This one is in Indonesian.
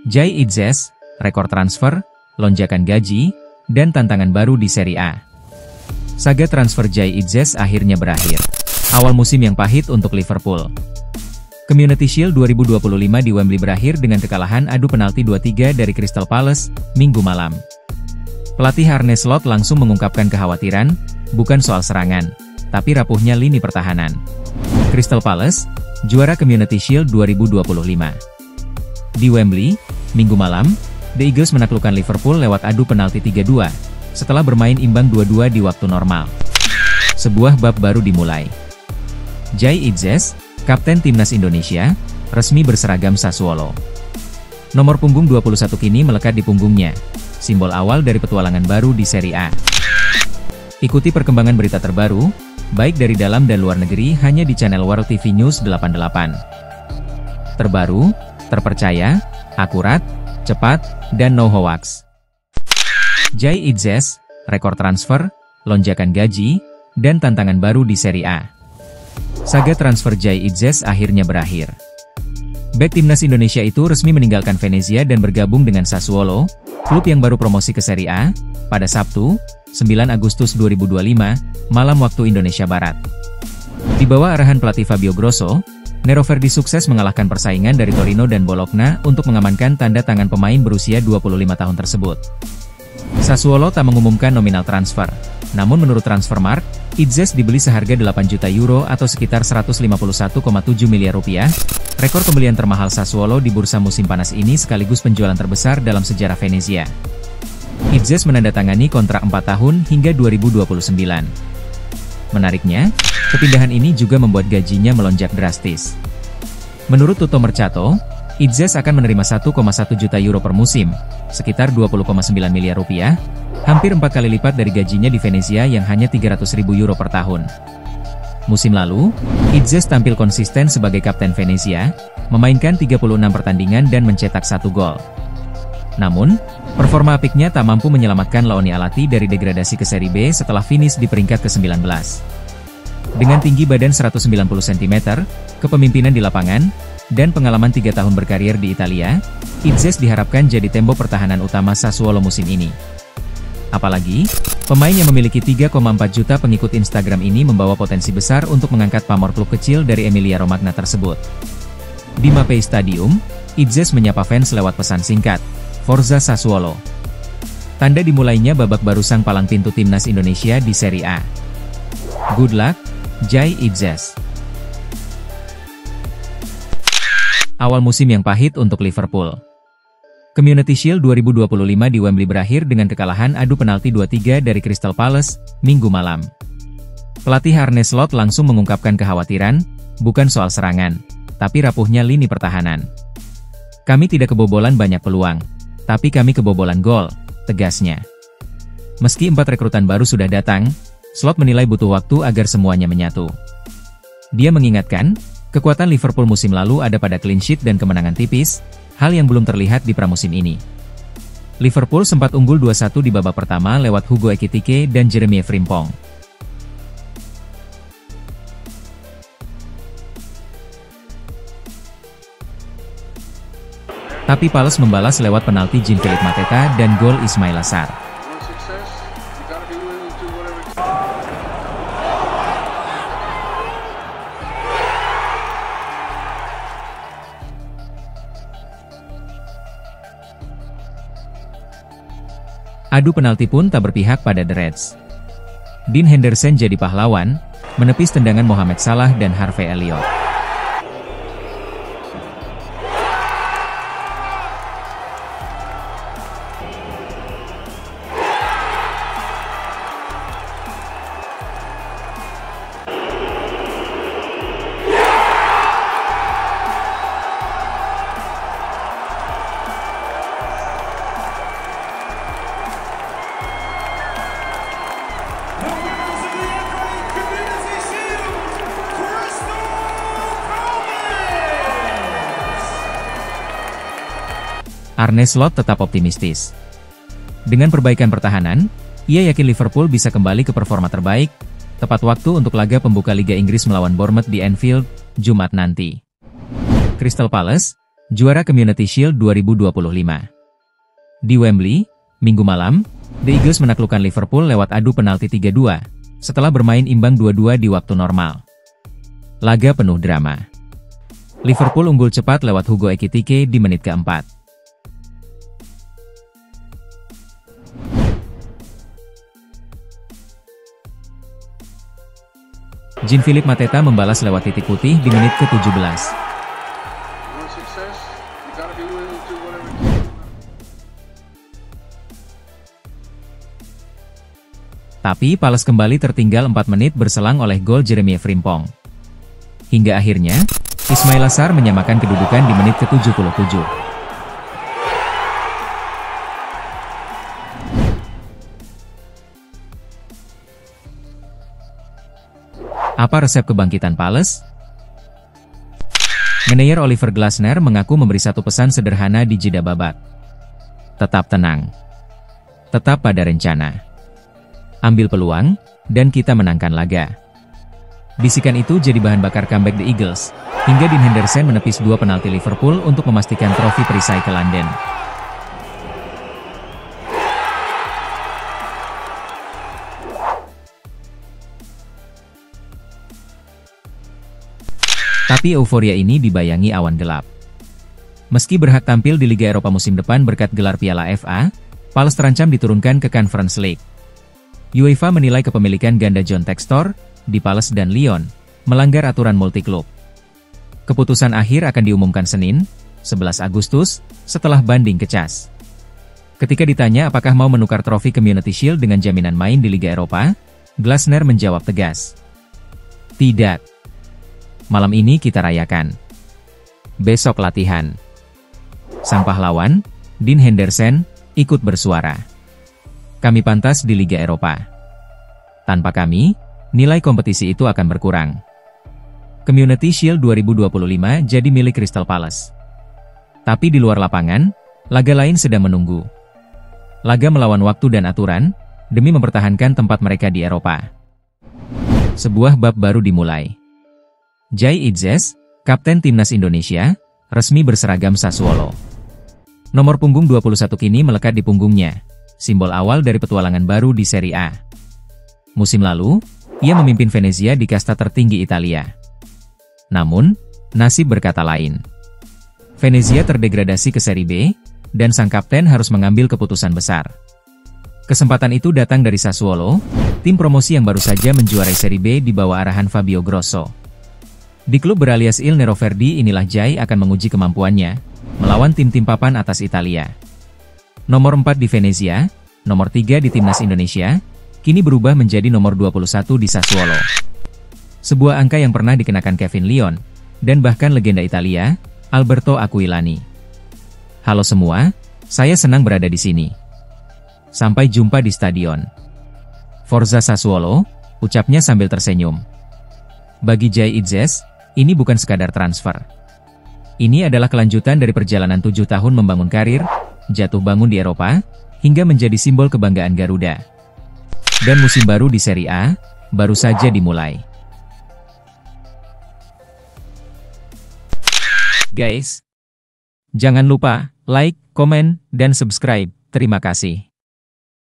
Jay Itzes, rekor transfer, lonjakan gaji, dan tantangan baru di Serie A. Saga transfer Jay Itzes akhirnya berakhir. Awal musim yang pahit untuk Liverpool. Community Shield 2025 di Wembley berakhir dengan kekalahan adu penalti 2-3 dari Crystal Palace, Minggu malam. Pelatih Arne Slot langsung mengungkapkan kekhawatiran, bukan soal serangan, tapi rapuhnya lini pertahanan. Crystal Palace, juara Community Shield 2025. Di Wembley, Minggu malam, The Eagles menaklukkan Liverpool lewat adu penalti 3-2, setelah bermain imbang 2-2 di waktu normal. Sebuah bab baru dimulai. Jay Itzes, kapten timnas Indonesia, resmi berseragam Sassuolo. Nomor punggung 21 kini melekat di punggungnya, simbol awal dari petualangan baru di Serie A. Ikuti perkembangan berita terbaru, baik dari dalam dan luar negeri hanya di channel World TV News 88. Terbaru, terpercaya, akurat, cepat, dan no hoax. Jay Itzes, rekor transfer, lonjakan gaji, dan tantangan baru di Serie A. Saga transfer Jay Itzes akhirnya berakhir. Bek timnas Indonesia itu resmi meninggalkan Venezia dan bergabung dengan Sassuolo, klub yang baru promosi ke Serie A, pada Sabtu, 9 Agustus 2025, malam waktu Indonesia Barat. Di bawah arahan pelatih Fabio Grosso, Nero Verdi sukses mengalahkan persaingan dari Torino dan Bologna untuk mengamankan tanda tangan pemain berusia 25 tahun tersebut. Sassuolo tak mengumumkan nominal transfer, namun menurut Transfermarkt, Itzes dibeli seharga 8 juta euro atau sekitar 151,7 miliar rupiah, rekor pembelian termahal Sassuolo di bursa musim panas ini sekaligus penjualan terbesar dalam sejarah Venezia. Itzes menandatangani kontrak 4 tahun hingga 2029. Menariknya, kepindahan ini juga membuat gajinya melonjak drastis. Menurut Tutto Mercato, Itzes akan menerima 1,1 juta euro per musim, sekitar 20,9 miliar rupiah, hampir 4 kali lipat dari gajinya di Venezia yang hanya 300.000 euro per tahun. Musim lalu, Itzes tampil konsisten sebagai kapten Venezia, memainkan 36 pertandingan dan mencetak 1 gol. Namun, performa apiknya tak mampu menyelamatkan Laoni Alati dari degradasi ke Serie B setelah finish di peringkat ke-19. Dengan tinggi badan 190 cm, kepemimpinan di lapangan, dan pengalaman 3 tahun berkarir di Italia, Itzes diharapkan jadi tembok pertahanan utama Sassuolo musim ini. Apalagi, pemain yang memiliki 3,4 juta pengikut Instagram ini membawa potensi besar untuk mengangkat pamor klub kecil dari Emilia-Romagna tersebut. Di Mapei Stadium, Itzes menyapa fans lewat pesan singkat, Forza Sassuolo. Tanda dimulainya babak baru sang palang pintu timnas Indonesia di Serie A. Good luck, Jay Itzes. Awal musim yang pahit untuk Liverpool. Community Shield 2025 di Wembley berakhir dengan kekalahan adu penalti 2-3 dari Crystal Palace, Minggu malam. Pelatih Arne Slot langsung mengungkapkan kekhawatiran, bukan soal serangan, tapi rapuhnya lini pertahanan. Kami tidak kebobolan banyak peluang, tapi kami kebobolan gol, tegasnya. Meski 4 rekrutan baru sudah datang, Slot menilai butuh waktu agar semuanya menyatu. Dia mengingatkan, kekuatan Liverpool musim lalu ada pada clean sheet dan kemenangan tipis, hal yang belum terlihat di pramusim ini. Liverpool sempat unggul 2-1 di babak pertama lewat Hugo Ekitike dan Jeremy Frimpong. Tapi Palace membalas lewat penalti Jean-Philippe Mateta dan gol Ismail Assar. Adu penalti pun tak berpihak pada The Reds. Dean Henderson jadi pahlawan, menepis tendangan Mohamed Salah dan Harvey Elliott. Arne Slot tetap optimistis. Dengan perbaikan pertahanan, ia yakin Liverpool bisa kembali ke performa terbaik, tepat waktu untuk laga pembuka Liga Inggris melawan Bournemouth di Anfield, Jumat nanti. Crystal Palace, juara Community Shield 2025. Di Wembley, Minggu malam, The Eagles menaklukkan Liverpool lewat adu penalti 3-2, setelah bermain imbang 2-2 di waktu normal. Laga penuh drama. Liverpool unggul cepat lewat Hugo Ekitike di menit keempat. Jean-Philippe Mateta membalas lewat titik putih di menit ke-17. Tapi Palace kembali tertinggal 4 menit berselang oleh gol Jeremy Frimpong. Hingga akhirnya, Ismail Assar menyamakan kedudukan di menit ke-77. Apa resep kebangkitan Palace? Manajer Oliver Glasner mengaku memberi satu pesan sederhana di jeda babak. Tetap tenang. Tetap pada rencana. Ambil peluang, dan kita menangkan laga. Bisikan itu jadi bahan bakar comeback The Eagles, hingga Dean Henderson menepis 2 penalti Liverpool untuk memastikan trofi perisai ke London. Tapi euforia ini dibayangi awan gelap. Meski berhak tampil di Liga Eropa musim depan berkat gelar Piala FA, Palace terancam diturunkan ke Conference League. UEFA menilai kepemilikan ganda John Textor di Palace dan Lyon melanggar aturan multiklub. Keputusan akhir akan diumumkan Senin, 11 Agustus, setelah banding ke CAS. Ketika ditanya apakah mau menukar trofi Community Shield dengan jaminan main di Liga Eropa, Glasner menjawab tegas. Tidak. Malam ini kita rayakan. Besok latihan. Sang pahlawan, Dean Henderson, ikut bersuara. Kami pantas di Liga Eropa. Tanpa kami, nilai kompetisi itu akan berkurang. Community Shield 2025 jadi milik Crystal Palace. Tapi di luar lapangan, laga lain sedang menunggu. Laga melawan waktu dan aturan, demi mempertahankan tempat mereka di Eropa. Sebuah bab baru dimulai. Jai Idzes, Kapten Timnas Indonesia, resmi berseragam Sassuolo. Nomor punggung 21 kini melekat di punggungnya. Simbol awal dari petualangan baru di Serie A. Musim lalu, ia memimpin Venezia di kasta tertinggi Italia. Namun, nasib berkata lain. Venezia terdegradasi ke Serie B, dan sang kapten harus mengambil keputusan besar. Kesempatan itu datang dari Sassuolo, tim promosi yang baru saja menjuarai Serie B di bawah arahan Fabio Grosso. Di klub beralias Il Nero Verdi inilah Jai akan menguji kemampuannya, melawan tim-tim papan atas Italia. Nomor 4 di Venezia, nomor 3 di Timnas Indonesia, kini berubah menjadi nomor 21 di Sassuolo. Sebuah angka yang pernah dikenakan Kevin Lyon, dan bahkan legenda Italia, Alberto Aquilani. Halo semua, saya senang berada di sini. Sampai jumpa di stadion. Forza Sassuolo, ucapnya sambil tersenyum. Bagi Jai Idzes, ini bukan sekadar transfer. Ini adalah kelanjutan dari perjalanan 7 tahun membangun karir, jatuh bangun di Eropa, hingga menjadi simbol kebanggaan Garuda. Dan musim baru di Serie A, baru saja dimulai. Guys, jangan lupa like, komen, dan subscribe. Terima kasih.